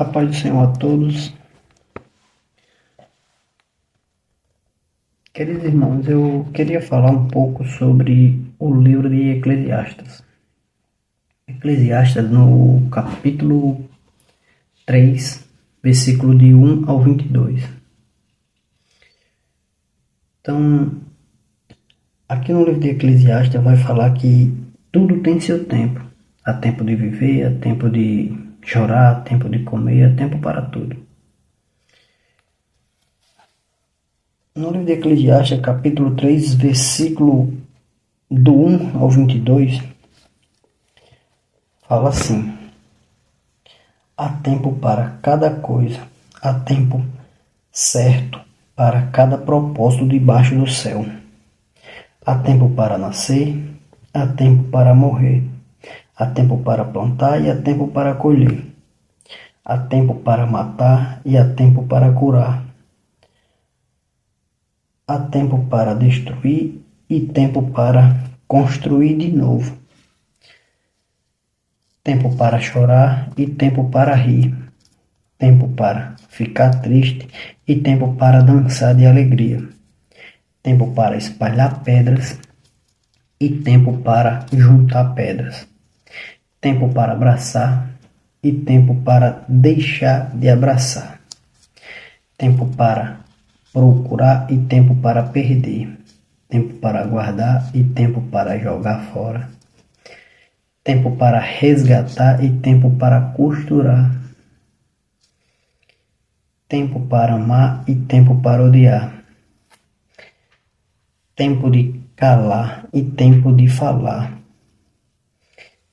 A paz do Senhor a todos. Queridos irmãos, eu queria falar um pouco sobre o livro de Eclesiastes. Eclesiastes, no capítulo 3, versículo de 1 ao 22. Então, aqui no livro de Eclesiastes vai falar que tudo tem seu tempo. Há tempo de viver, há tempo de chorar, há tempo de comer, há tempo para tudo. No livro de Eclesiastes, capítulo 3, versículo do 1 ao 22, fala assim: há tempo para cada coisa, há tempo certo para cada propósito debaixo do céu. Há tempo para nascer, há tempo para morrer, há tempo para plantar e há tempo para colher. Há tempo para matar e há tempo para curar. Há tempo para destruir e tempo para construir de novo. Tempo para chorar e tempo para rir. Tempo para ficar triste e tempo para dançar de alegria. Tempo para espalhar pedras e tempo para juntar pedras. Tempo para abraçar e tempo para deixar de abraçar. Tempo para procurar e tempo para perder. Tempo para guardar e tempo para jogar fora. Tempo para resgatar e tempo para costurar. Tempo para amar e tempo para odiar. Tempo de calar e tempo de falar.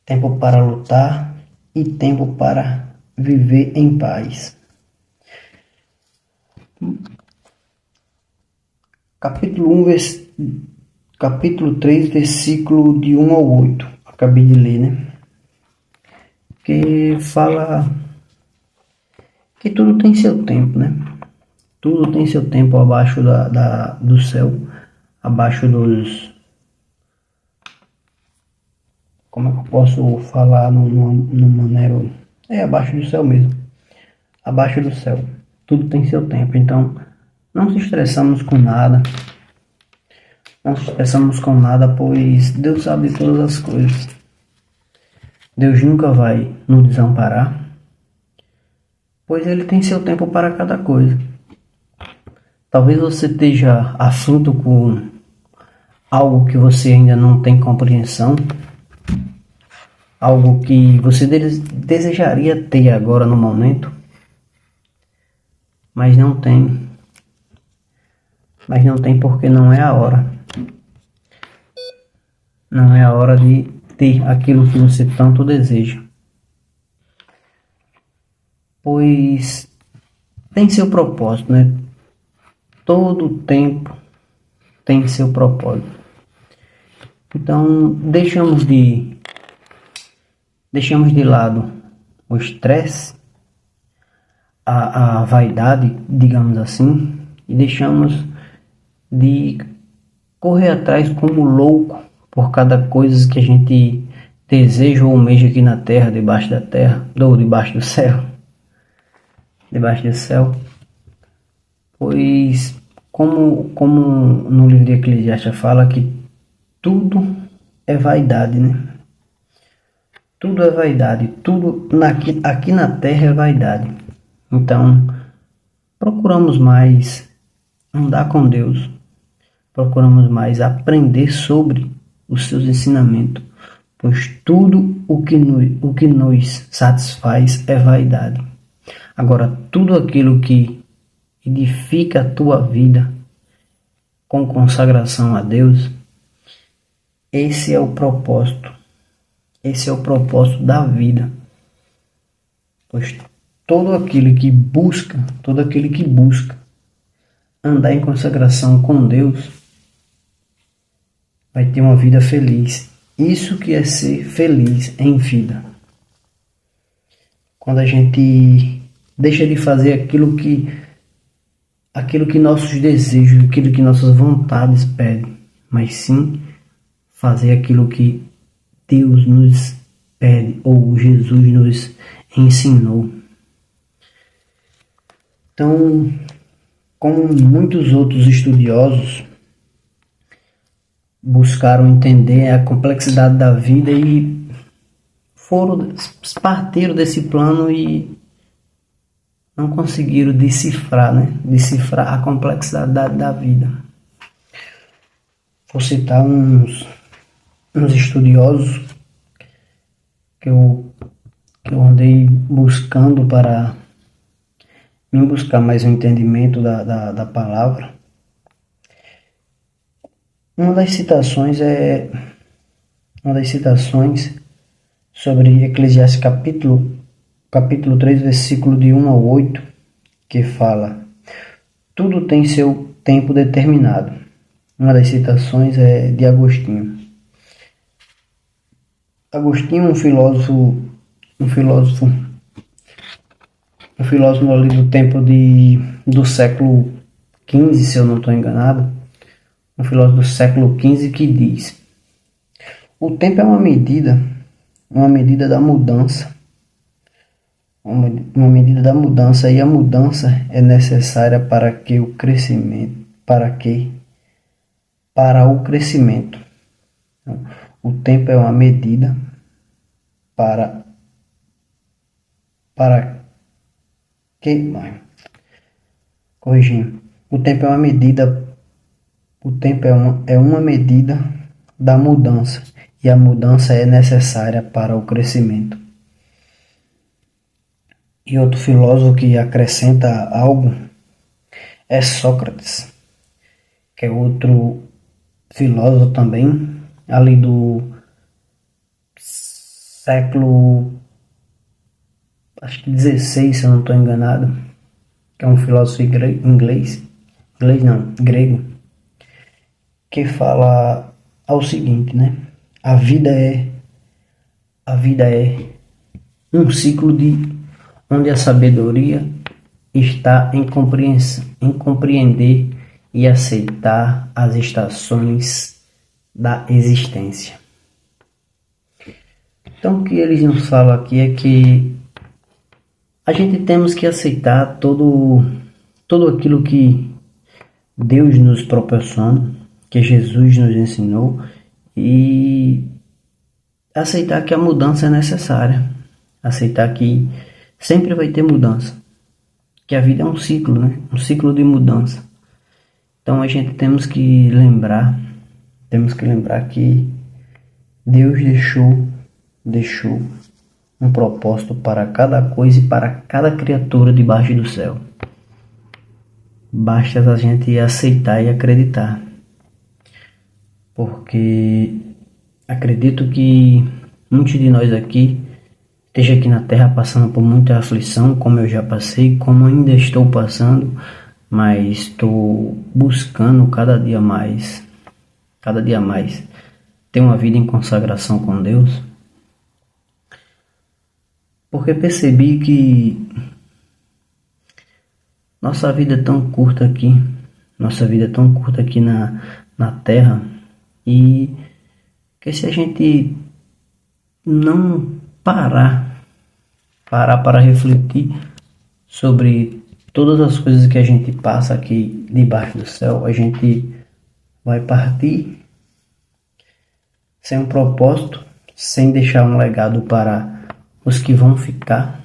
Tempo para lutar e tempo para viver em paz. Capítulo 3, versículo de 1 ao 8. Acabei de ler, né? Que fala que tudo tem seu tempo, né? Tudo tem seu tempo abaixo do céu, abaixo dos... Como é que eu posso falar numa maneira... abaixo do céu mesmo. Abaixo do céu. Tudo tem seu tempo, então não se estressamos com nada. Não se estressamos com nada, pois Deus sabe todas as coisas. Deus nunca vai nos desamparar, pois Ele tem seu tempo para cada coisa. Talvez você esteja aflito com algo que você ainda não tem compreensão, algo que você desejaria ter agora no momento, mas não tem. Mas não tem porque não é a hora. Não é a hora de ter aquilo que você tanto deseja. Pois tem seu propósito, né? Todo tempo tem seu propósito. Então deixamos de lado o estresse, a vaidade, digamos assim, e deixamos de correr atrás como louco por cada coisa que a gente deseja ou almeja aqui na terra, debaixo da terra, ou debaixo do céu. Debaixo do céu. Pois, como no livro de Eclesiastes fala que tudo é vaidade, né? Tudo é vaidade, tudo aqui na terra é vaidade. Então, procuramos mais andar com Deus, procuramos mais aprender sobre os seus ensinamentos, pois tudo o que nos satisfaz é vaidade. Agora, tudo aquilo que edifica a tua vida com consagração a Deus, esse é o propósito. Esse é o propósito da vida. Pois todo aquele que busca andar em consagração com Deus vai ter uma vida feliz. Isso que é ser feliz em vida. Quando a gente deixa de fazer aquilo que nossos desejos, aquilo que nossas vontades pedem, mas sim fazer aquilo que Deus nos pede ou Jesus nos ensinou. Então, como muitos outros estudiosos buscaram entender a complexidade da vida e partiram desse plano e não conseguiram decifrar, né? Decifrar a complexidade da vida. Vou citar uns estudiosos que eu andei buscando para me buscar mais um entendimento da palavra. Uma das citações sobre Eclesiastes capítulo 3, versículo de 1 ao 8, que fala: tudo tem seu tempo determinado. Uma das citações é de Agostinho. Agostinho, um filósofo ali do tempo do século XV, se eu não estou enganado, um filósofo do século XV que diz: o tempo é uma medida da mudança, uma medida da mudança, e a mudança é necessária para o crescimento. O tempo é uma medida para que, corrigindo, o tempo é uma medida da mudança, e a mudança é necessária para o crescimento. E outro filósofo que acrescenta algo é Sócrates, que é outro filósofo também, ali do século, acho que 16, se eu não estou enganado, que é um filósofo grego, que fala ao seguinte, né? A vida é um ciclo onde a sabedoria está em compreender e aceitar as estações da existência. Então, o que eles nos falam aqui é que a gente temos que aceitar tudo aquilo que Deus nos proporciona, que Jesus nos ensinou, e aceitar que a mudança é necessária, aceitar que sempre vai ter mudança, que a vida é um ciclo, né? Um ciclo de mudança. Então a gente temos que lembrar que Deus deixou um propósito para cada coisa e para cada criatura debaixo do céu. Basta a gente aceitar e acreditar, porque acredito que muitos de nós aqui esteja aqui na Terra passando por muita aflição, como eu já passei, como ainda estou passando, mas estou buscando cada dia mais ter uma vida em consagração com Deus, porque percebi que nossa vida é tão curta aqui na Terra, e que se a gente não parar para refletir sobre todas as coisas que a gente passa aqui debaixo do céu, a gente vai partir sem um propósito, sem deixar um legado para os que vão ficar,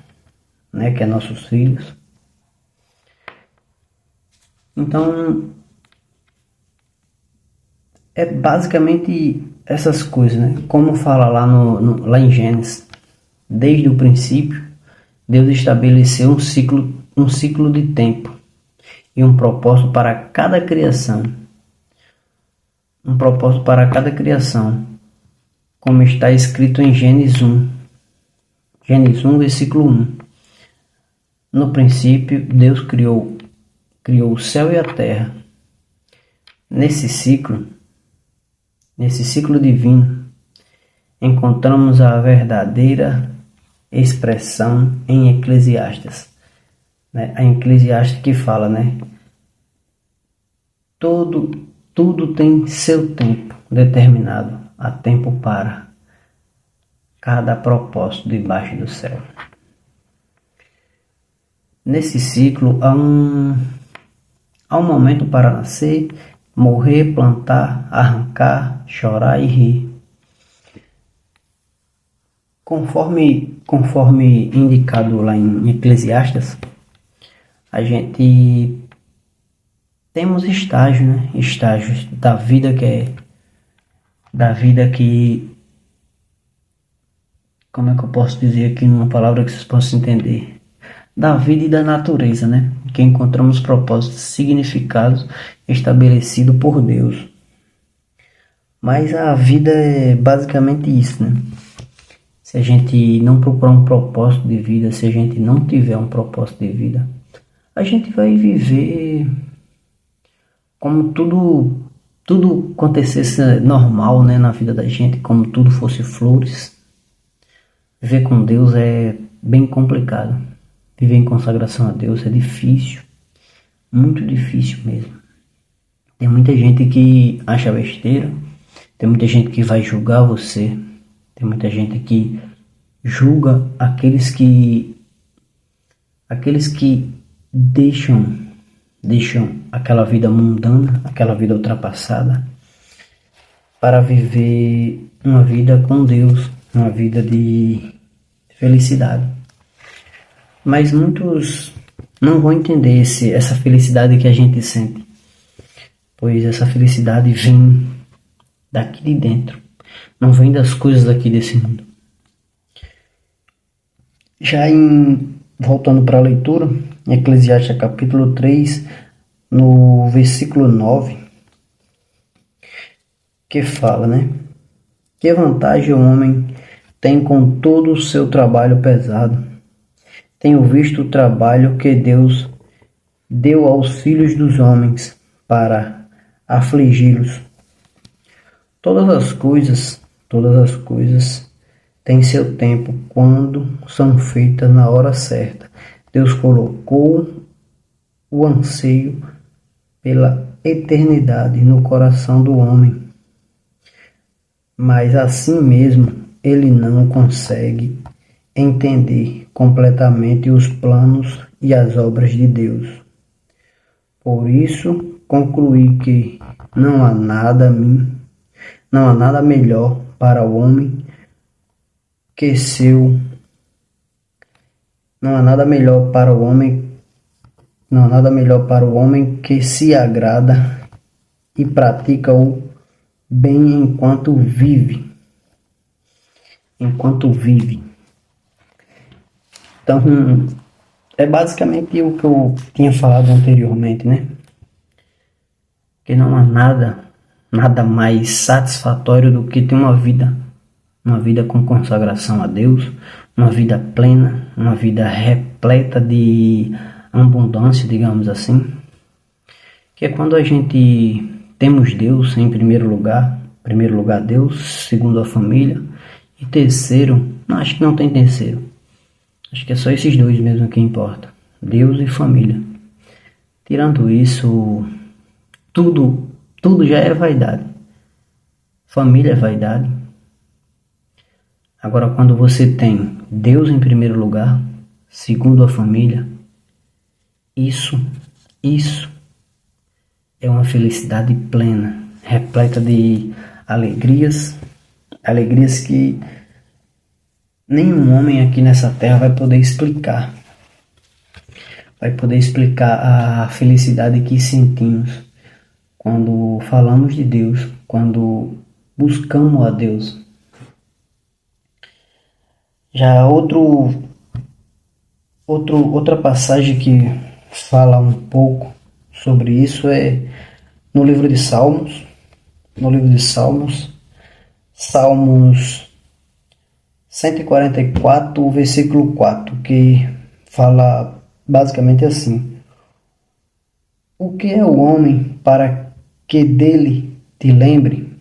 né, que é nossos filhos. Então, é basicamente essas coisas, né? Como fala lá em Gênesis, desde o princípio, Deus estabeleceu um ciclo de tempo e um propósito para cada criação. Um propósito para cada criação, como está escrito em Gênesis 1. Gênesis 1, versículo 1. No princípio, Deus criou o céu e a terra. Nesse ciclo divino, encontramos a verdadeira expressão em Eclesiastes, né? A Eclesiastes que fala, né? Tudo tem seu tempo determinado, há tempo para cada propósito debaixo do céu. Nesse ciclo há um momento para nascer, morrer, plantar, arrancar, chorar e rir. Conforme indicado lá em Eclesiastes, a gente temos estágios, né? Estágios da vida como é que eu posso dizer aqui numa palavra que vocês possam entender? Da vida e da natureza, né? Que encontramos propósitos, significados estabelecidos por Deus. Mas a vida é basicamente isso, né? Se a gente não procurar um propósito de vida, se a gente não tiver um propósito de vida, a gente vai viver como tudo acontecesse normal, né, na vida da gente, como tudo fosse flores. Viver com Deus é bem complicado. Viver em consagração a Deus é difícil, muito difícil mesmo. Tem muita gente que acha besteira, tem muita gente que vai julgar você, tem muita gente que julga aqueles que deixam aquela vida mundana, aquela vida ultrapassada, para viver uma vida com Deus, uma vida de felicidade. Mas muitos não vão entender essa felicidade que a gente sente, pois essa felicidade vem daqui de dentro, não vem das coisas daqui desse mundo. Voltando para a leitura, em Eclesiastes capítulo 3, no versículo 9, que fala, né? Que vantagem o homem tem com todo o seu trabalho pesado? Tenho visto o trabalho que Deus deu aos filhos dos homens para afligi-los. Todas as coisas têm seu tempo quando são feitas na hora certa. Deus colocou o anseio pela eternidade no coração do homem, mas assim mesmo ele não consegue entender completamente os planos e as obras de Deus. Por isso, concluí que não há nada melhor para o homem que se agrada e pratica o bem enquanto vive. Então, é basicamente o que eu tinha falado anteriormente, né? Que não há nada mais satisfatório do que ter uma vida com consagração a Deus, uma vida plena, uma vida repleta de abundância, digamos assim. Que é quando a gente temos Deus em primeiro lugar Deus, segundo a família, e terceiro, acho que não tem terceiro. Acho que é só esses dois mesmo que importa, Deus e família. Tirando isso, tudo já é vaidade. Família é vaidade. Agora, quando você tem Deus em primeiro lugar, segundo a família, isso é uma felicidade plena, repleta de alegrias que nenhum homem aqui nessa terra vai poder explicar. Vai poder explicar a felicidade que sentimos quando falamos de Deus, quando buscamos a Deus. Já outra passagem que fala um pouco sobre isso é no livro de Salmos, Salmos 144, versículo 4, que fala basicamente assim: o que é o homem para que dele te lembre?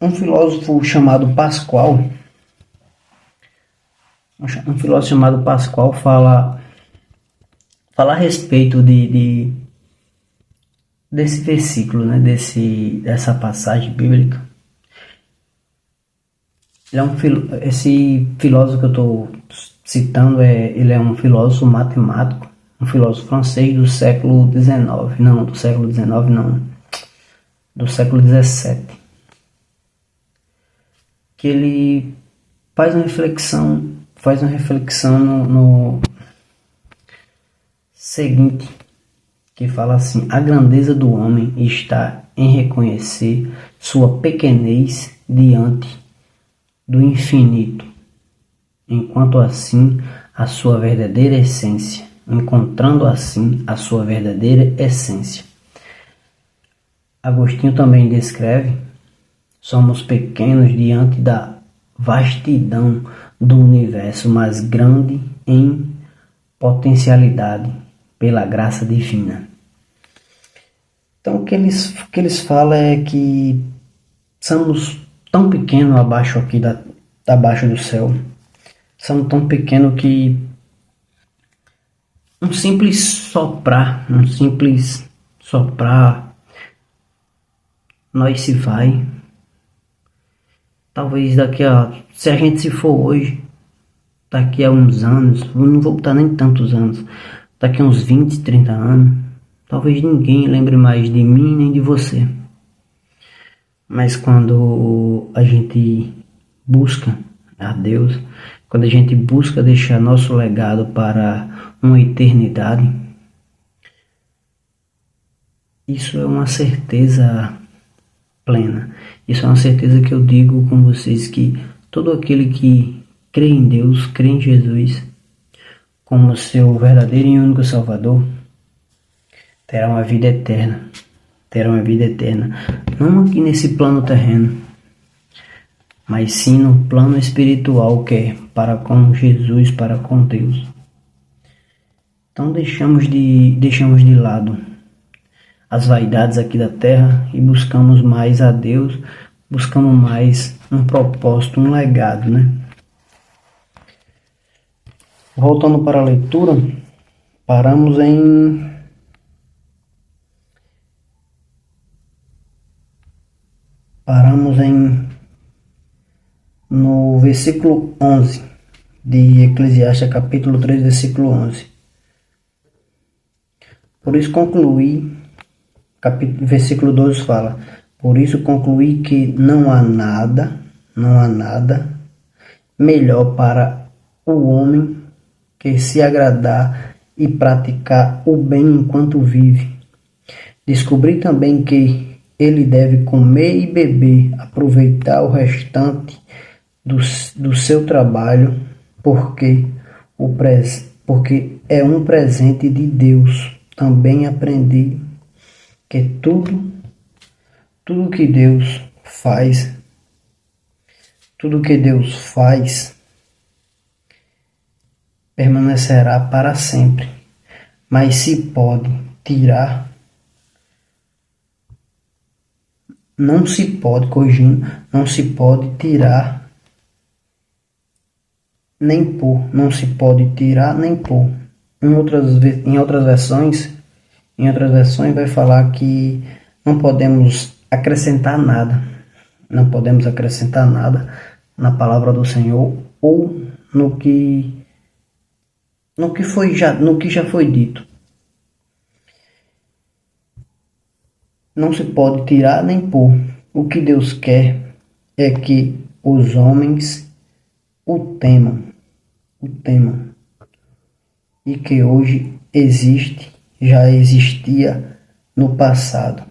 Um filósofo chamado Pascal fala a respeito desse versículo, né, dessa passagem bíblica. Ele esse filósofo que eu estou citando, ele é um filósofo matemático, um filósofo francês do século XIX, não, do século XIX não, do século XVII, que ele faz uma reflexão no seguinte, que fala assim: a grandeza do homem está em reconhecer sua pequenez diante do infinito, enquanto assim a sua verdadeira essência, encontrando assim a sua verdadeira essência. Agostinho também descreve: somos pequenos diante da vastidão do universo, mas grande em potencialidade pela graça divina. Então o que eles falam é que somos tão pequenos abaixo aqui abaixo do céu. Somos tão pequenos que um simples soprar, nós se vai. Talvez se a gente se for hoje, daqui a uns anos, não vou botar nem tantos anos, daqui a uns 20, 30 anos, talvez ninguém lembre mais de mim nem de você. Mas quando a gente busca a Deus, quando a gente busca deixar nosso legado para uma eternidade, isso é uma certeza plena. Isso é uma certeza que eu digo com vocês, que todo aquele que crê em Deus, crê em Jesus como seu verdadeiro e único Salvador, terá uma vida eterna. Terá uma vida eterna. Não aqui nesse plano terreno, mas sim no plano espiritual, que é para com Jesus, para com Deus. Então deixamos de lado as vaidades aqui da terra e buscamos mais a Deus, buscamos mais um propósito, um legado, né? Voltando para a leitura, paramos no versículo 11 de Eclesiastes, capítulo 3, versículo 11. Por isso concluí, versículo 12 fala: por isso concluí que não há nada melhor para o homem que se agradar e praticar o bem enquanto vive. Descobri também que ele deve comer e beber, aproveitar o restante do seu trabalho, porque é um presente de Deus. Também aprendi que tudo que Deus faz permanecerá para sempre, mas se pode tirar, não se pode tirar nem pôr, não se pode tirar nem pôr. Em outras versões vai falar que não podemos acrescentar nada na palavra do Senhor ou no que já foi dito. Não se pode tirar nem pôr. O que Deus quer é que os homens o temam. E que hoje já existia no passado.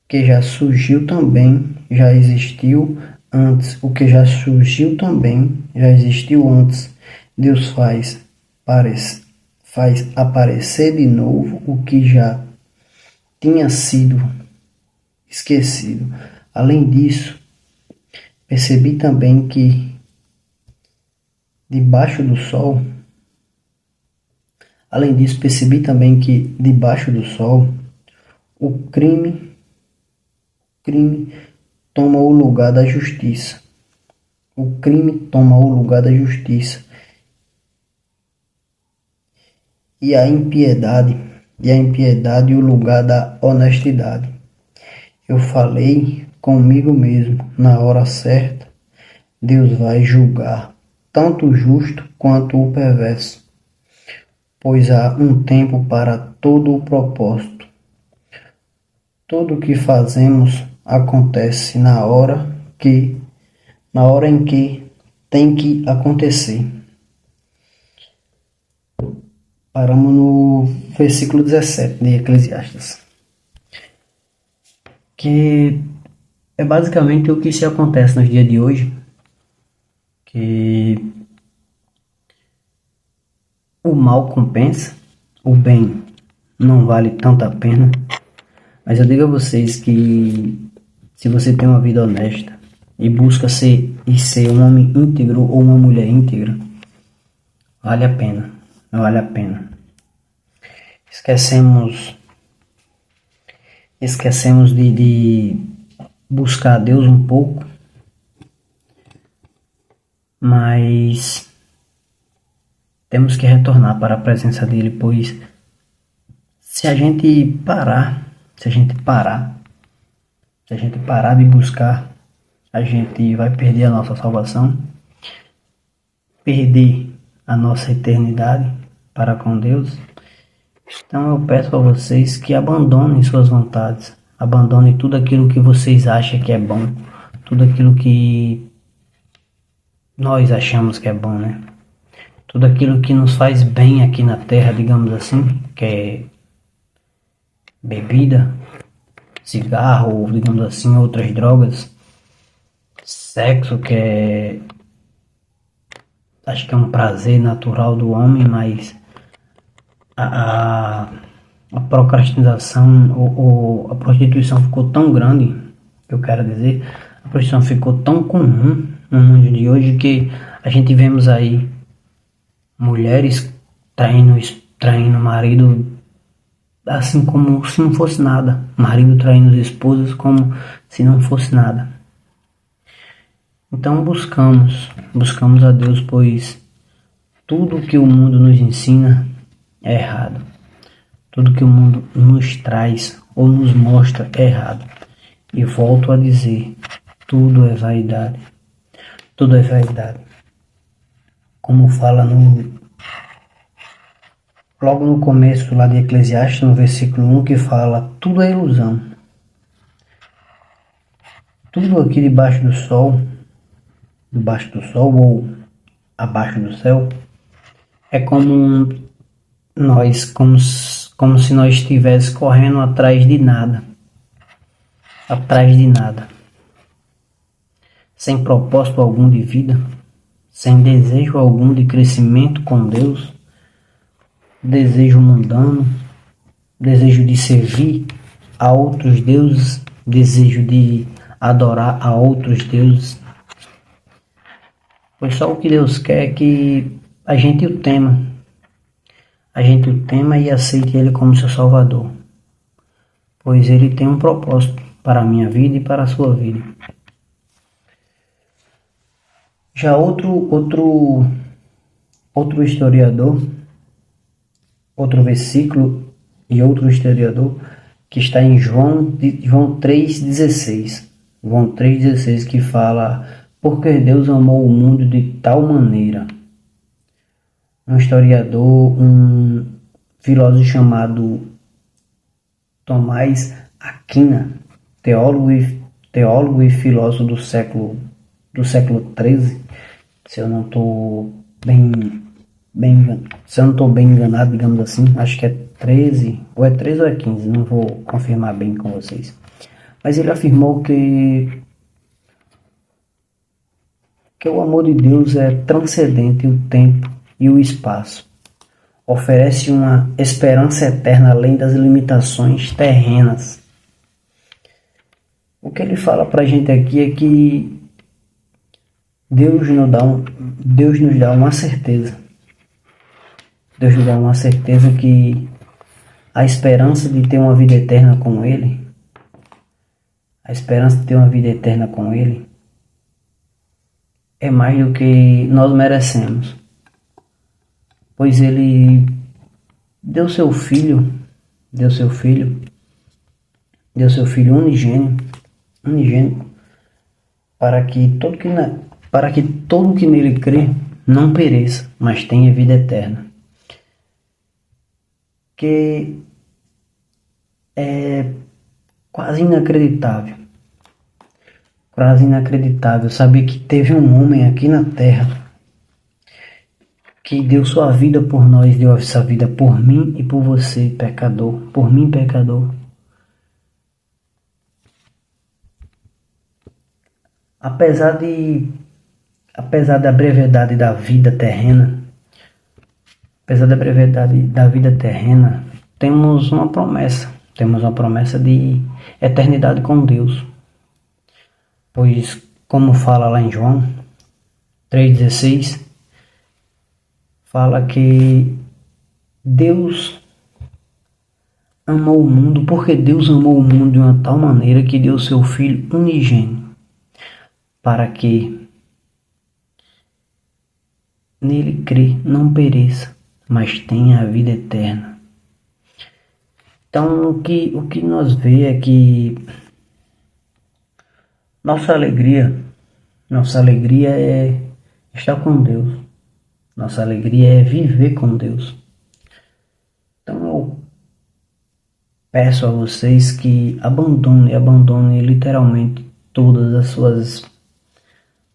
Que já surgiu também, já existiu antes. O que já surgiu também, já existiu antes. Deus faz aparecer de novo o que já tinha sido esquecido. Além disso, percebi também que debaixo do sol, o crime toma o lugar da justiça. E a impiedade o lugar da honestidade. Eu falei comigo mesmo: na hora certa, Deus vai julgar tanto o justo quanto o perverso, pois há um tempo para todo o propósito. Tudo o que fazemos acontece na hora em que tem que acontecer. Paramos no versículo 17 de Eclesiastes, que é basicamente o que se acontece nos dias de hoje, que o mal compensa, o bem não vale tanto a pena, mas eu digo a vocês que se você tem uma vida honesta e busca ser um homem íntegro ou uma mulher íntegra, vale a pena, vale a pena. Esquecemos de buscar a Deus um pouco, mas temos que retornar para a presença dele, pois se a gente parar de buscar, a gente vai perder a nossa salvação, perder a nossa eternidade para com Deus. Então eu peço a vocês que abandonem suas vontades, abandonem tudo aquilo que vocês acham que é bom, tudo aquilo que nós achamos que é bom, né? Tudo aquilo que nos faz bem aqui na terra, digamos assim, que é bebida, cigarro, ou digamos assim, outras drogas, sexo, acho que é um prazer natural do homem, mas a procrastinação ou a prostituição ficou tão grande, eu quero dizer, a prostituição ficou tão comum no mundo de hoje que a gente vemos aí mulheres traindo marido assim como se não fosse nada, marido traindo as esposas como se não fosse nada. Então buscamos a Deus, pois tudo que o mundo nos ensina é errado. Tudo que o mundo nos traz ou nos mostra é errado. E volto a dizer, tudo é vaidade. Tudo é vaidade. Como fala logo no começo lá de Eclesiastes, no versículo 1, que fala, tudo é ilusão. Tudo aqui debaixo do sol ou abaixo do céu, é como se nós estivéssemos correndo atrás de nada, sem propósito algum de vida, sem desejo algum de crescimento com Deus, desejo mundano, desejo de servir a outros deuses, desejo de adorar a outros deuses. Pois só o que Deus quer é que a gente o tema e aceite Ele como seu Salvador, pois Ele tem um propósito para a minha vida e para a sua vida. Já outro historiador, outro versículo e outro historiador que está em João 3,16. João 3,16 que fala, porque Deus amou o mundo de tal maneira. Um historiador, um filósofo chamado Tomás Aquino, teólogo e filósofo do século XIII, se eu não estou bem enganado, digamos assim, acho que é 13, ou é 13 ou é 15, não vou confirmar bem com vocês. Mas ele afirmou que o amor de Deus é transcendente o tempo e o espaço. Oferece uma esperança eterna além das limitações terrenas. O que ele fala para a gente aqui é que Deus nos dá uma certeza. Deus nos dá uma certeza que a esperança de ter uma vida eterna com Ele, é mais do que nós merecemos. Pois Ele deu seu Filho unigênito, para que todo que nele crê não pereça, mas tenha vida eterna. Que é quase inacreditável saber que teve um homem aqui na Terra que deu sua vida por nós, deu essa vida por mim e por você, pecador, por mim, pecador. Apesar de, apesar da brevidade da vida terrena, temos uma promessa de eternidade com Deus. Pois, como fala lá em João 3,16, fala que Deus amou o mundo, porque Deus amou o mundo de uma tal maneira que deu seu Filho unigênito, para que nele crê, não pereça, mas tenha a vida eterna. Então, o que nós vê é que nossa alegria é estar com Deus. Nossa alegria é viver com Deus. Então eu peço a vocês que abandone literalmente todas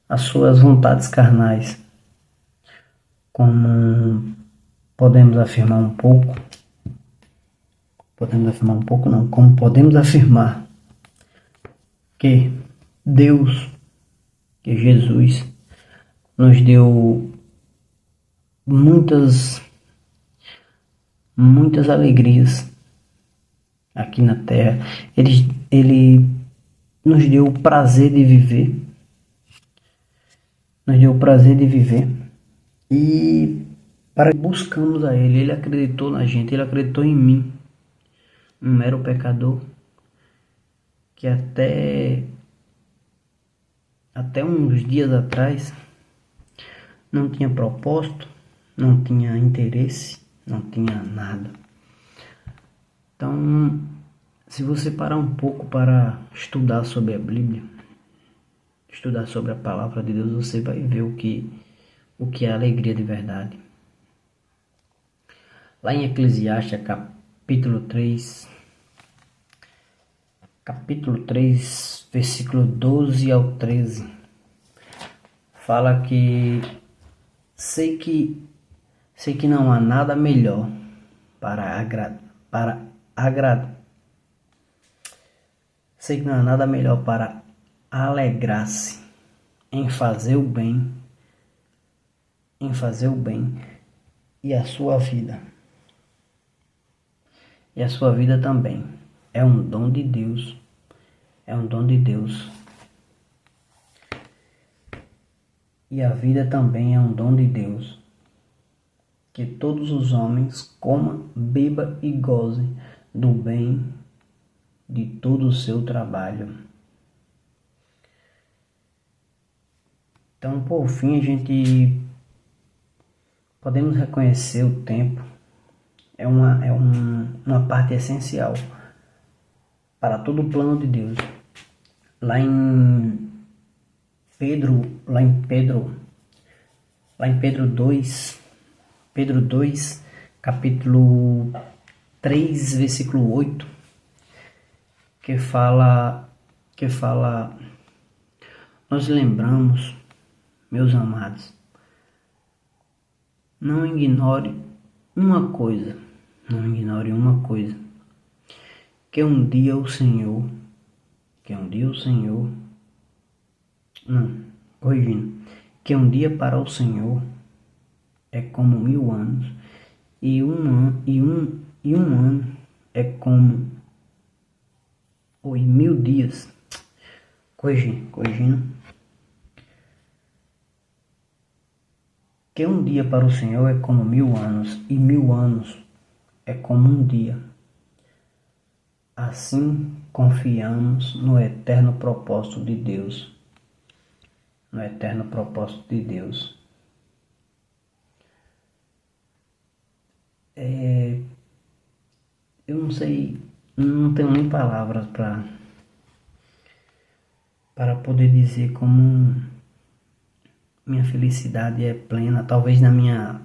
as suas vontades carnais. Como podemos afirmar como podemos afirmar que Deus, que Jesus nos deu muitas alegrias aqui na Terra. Ele nos deu o prazer de viver. E para que buscamos a Ele acreditou na gente, Ele acreditou em mim, um mero pecador, que até uns dias atrás não tinha propósito, não tinha interesse, não tinha nada. Então, se você parar um pouco para estudar sobre a Bíblia, estudar sobre a palavra de Deus, você vai ver o que é alegria de verdade. Lá em Eclesiastes, capítulo 3, versículo 12 ao 13, fala que sei que não há nada melhor sei que não há nada melhor para alegrar-se em fazer o bem, e a sua vida também é um dom de Deus, e a vida também é um dom de Deus, que todos os homens comam, bebam e gozem do bem de todo o seu trabalho. Então, por fim, a gente podemos reconhecer o tempo é uma parte essencial para todo o plano de Deus. Lá em Pedro 2, capítulo 3, versículo 8, que fala, nós lembramos, meus amados, não ignore uma coisa, que um dia o Senhor, que um dia para o Senhor é como 1000 anos, e um ano é como 1000 dias. Corrigindo. Que um dia para o Senhor é como 1000 anos, e 1000 anos é como um dia. Assim confiamos no eterno propósito de Deus. Eu não sei, não tenho nem palavras para poder dizer como minha felicidade é plena. Talvez na minha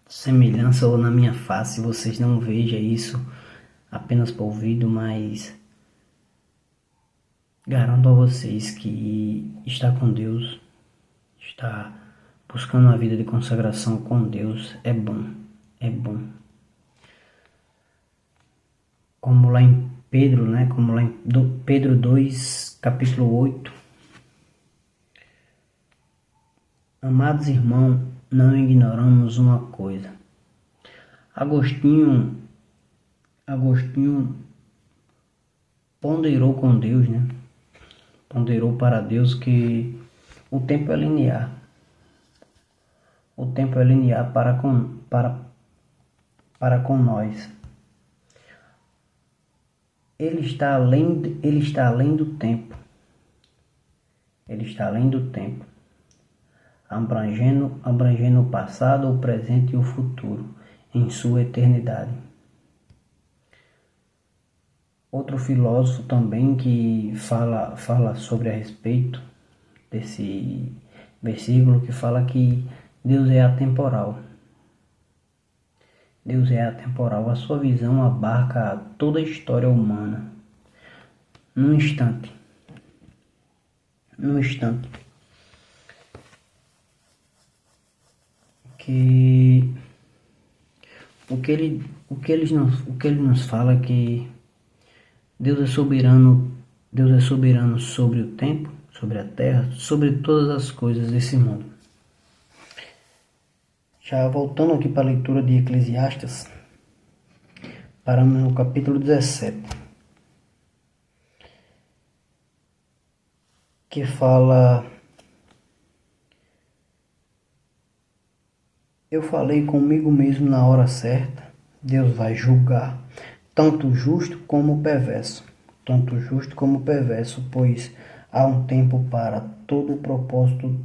semelhança ou na minha face vocês não vejam isso apenas por ouvido, mas garanto a vocês que estar com Deus, estar buscando uma vida de consagração com Deus é bom, é bom. Como lá em Pedro, né? Como lá em Pedro 2, capítulo 8. Amados irmãos, não ignoramos uma coisa. Agostinho ponderou com Deus, né? Ponderou para Deus que o tempo é linear. O tempo é linear para com nós. Ele está além do tempo. Ele está além do tempo, abrangendo o passado, o presente e o futuro em sua eternidade. Outro filósofo também que fala sobre a respeito desse versículo, que fala que Deus é atemporal. Deus é atemporal. A sua visão abarca toda a história humana. Num instante. Que o que ele nos fala é que Deus é soberano sobre o tempo, sobre a terra, sobre todas as coisas desse mundo. Já voltando aqui para a leitura de Eclesiastes, paramos no capítulo 17, que fala: eu falei comigo mesmo na hora certa, Deus vai julgar tanto o justo como o perverso, pois há um tempo para todo o propósito,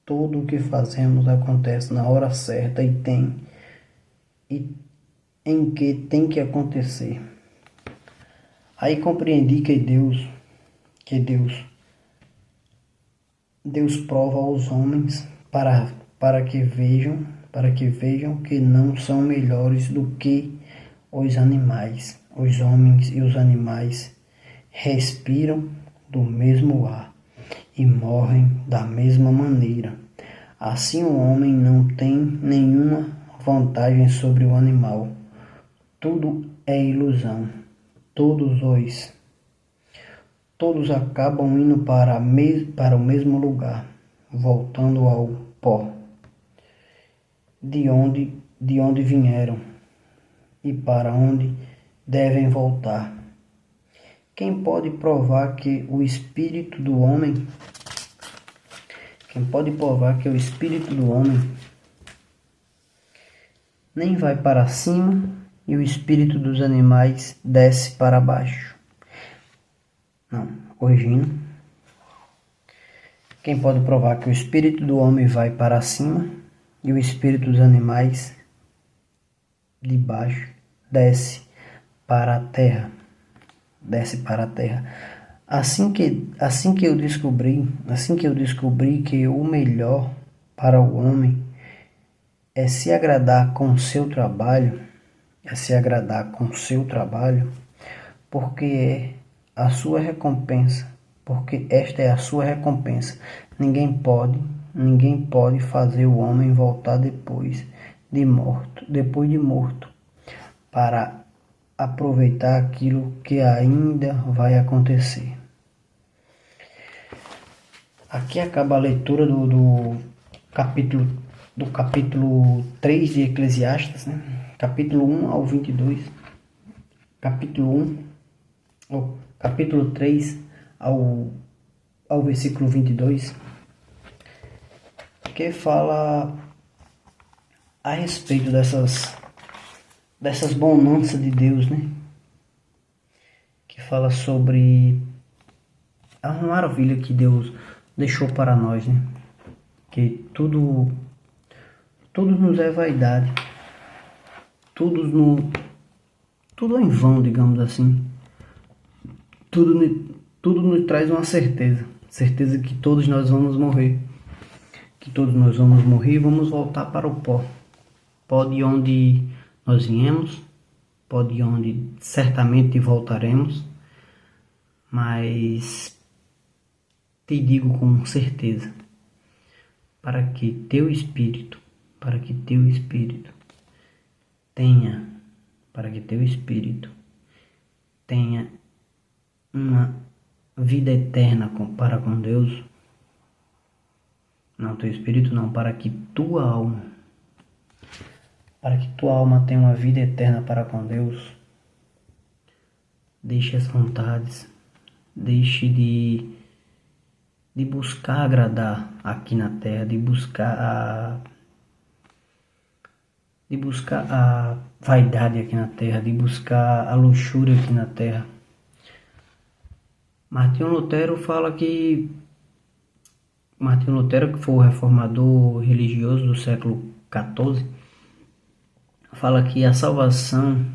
tudo o que fazemos acontece na hora certa e em que tem que acontecer. Aí compreendi que Deus prova aos homens para que vejam que não são melhores do que os animais. Os homens e os animais respiram do mesmo ar e morrem da mesma maneira. Assim o homem não tem nenhuma vantagem sobre o animal. Tudo é ilusão. Todos acabam indo para o mesmo lugar, voltando ao pó, de onde vieram e para onde devem voltar. Quem pode provar que o espírito do homem nem vai para cima e o espírito dos animais desce para baixo? Não, corrigindo. Quem pode provar que o espírito do homem vai para cima e o espírito dos animais de baixo desce para a terra? Assim que eu descobri que o melhor para o homem é se agradar com seu trabalho, porque esta é a sua recompensa. Ninguém pode fazer o homem voltar depois de morto, para aproveitar aquilo que ainda vai acontecer. Aqui acaba a leitura do capítulo 3 de Eclesiastes, né? Capítulo 1 ao 22. Capítulo 3 ao versículo 22, que fala a respeito dessas bonanças de Deus, né? Que fala sobre a maravilha que Deus deixou para nós, né? Que tudo nos é vaidade, tudo é em vão, digamos assim. Tudo nos traz uma certeza certeza que todos nós vamos morrer, que todos nós vamos morrer e vamos voltar para o pó, pó de onde nós viemos, pó de onde certamente voltaremos, mas te digo com certeza, para que teu espírito tenha, para que teu espírito tenha uma vida eterna para com Deus, não teu espírito não, para que tua alma tenha uma vida eterna para com Deus, deixe as vontades, deixe de buscar agradar aqui na terra, de buscar a vaidade aqui na terra, de buscar a luxúria aqui na terra. Martinho Lutero, que foi o reformador religioso do século XIV, fala que a salvação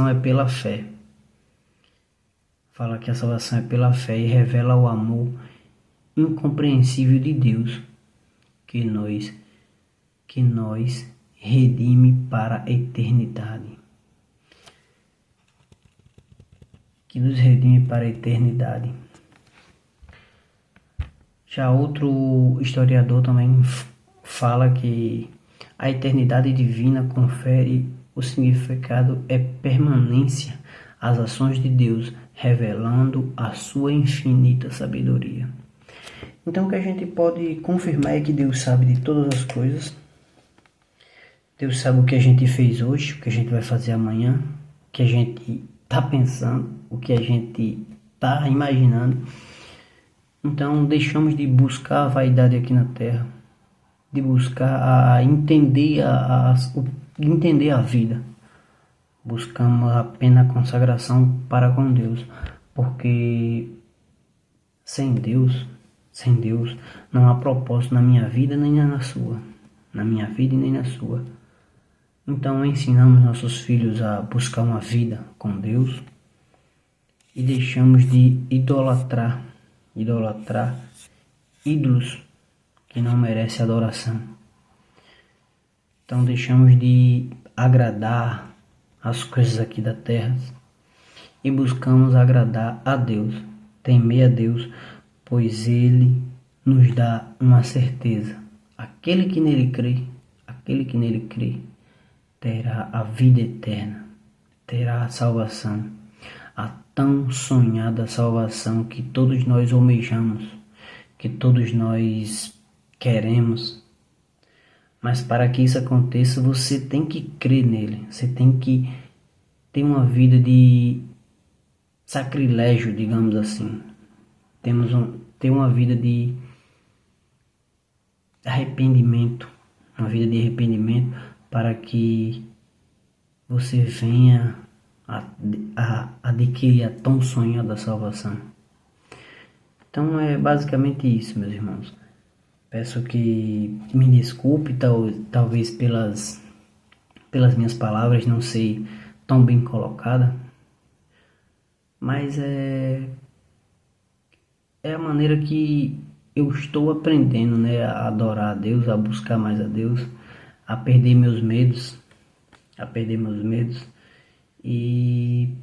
é pela fé. Fala que a salvação é pela fé e revela o amor incompreensível de Deus que nos redime para a eternidade. Que nos redime para a eternidade. Já outro historiador também fala que a eternidade divina confere o significado é permanência às ações de Deus, revelando a sua infinita sabedoria. Então o que a gente pode confirmar é que Deus sabe de todas as coisas. Deus sabe o que a gente fez hoje, o que a gente vai fazer amanhã, o que a gente está pensando, o que a gente está imaginando. Então deixamos de buscar a vaidade aqui na terra, de buscar entender a vida. Buscamos apenas a consagração para com Deus, porque sem Deus não há propósito na minha vida nem na sua, na minha vida e nem na sua. Então ensinamos nossos filhos a buscar uma vida com Deus e deixamos de idolatrar ídolos que não merecem adoração. Então deixamos de agradar as coisas aqui da terra e buscamos agradar a Deus, temer a Deus, pois Ele nos dá uma certeza. Aquele que nele crê, terá a vida eterna, terá a salvação, a tão sonhada salvação que todos nós almejamos, que todos nós queremos. Mas para que isso aconteça, você tem que crer nele, você tem que ter uma vida de sacrilégio, digamos assim. Ter uma vida de arrependimento, para que você venha a adquirir a tão sonhada salvação. Então é basicamente isso, meus irmãos. Peço que me desculpe, talvez pelas minhas palavras não sei tão bem colocada, mas é a maneira que eu estou aprendendo, né, a adorar a Deus, a buscar mais a Deus, a perder meus medos e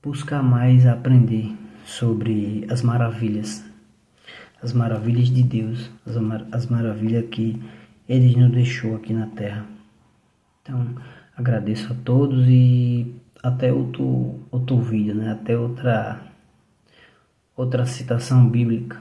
buscar mais aprender sobre as maravilhas de Deus, as maravilhas que Ele nos deixou aqui na terra. Então, agradeço a todos e até outro vídeo, né? Até outra citação bíblica.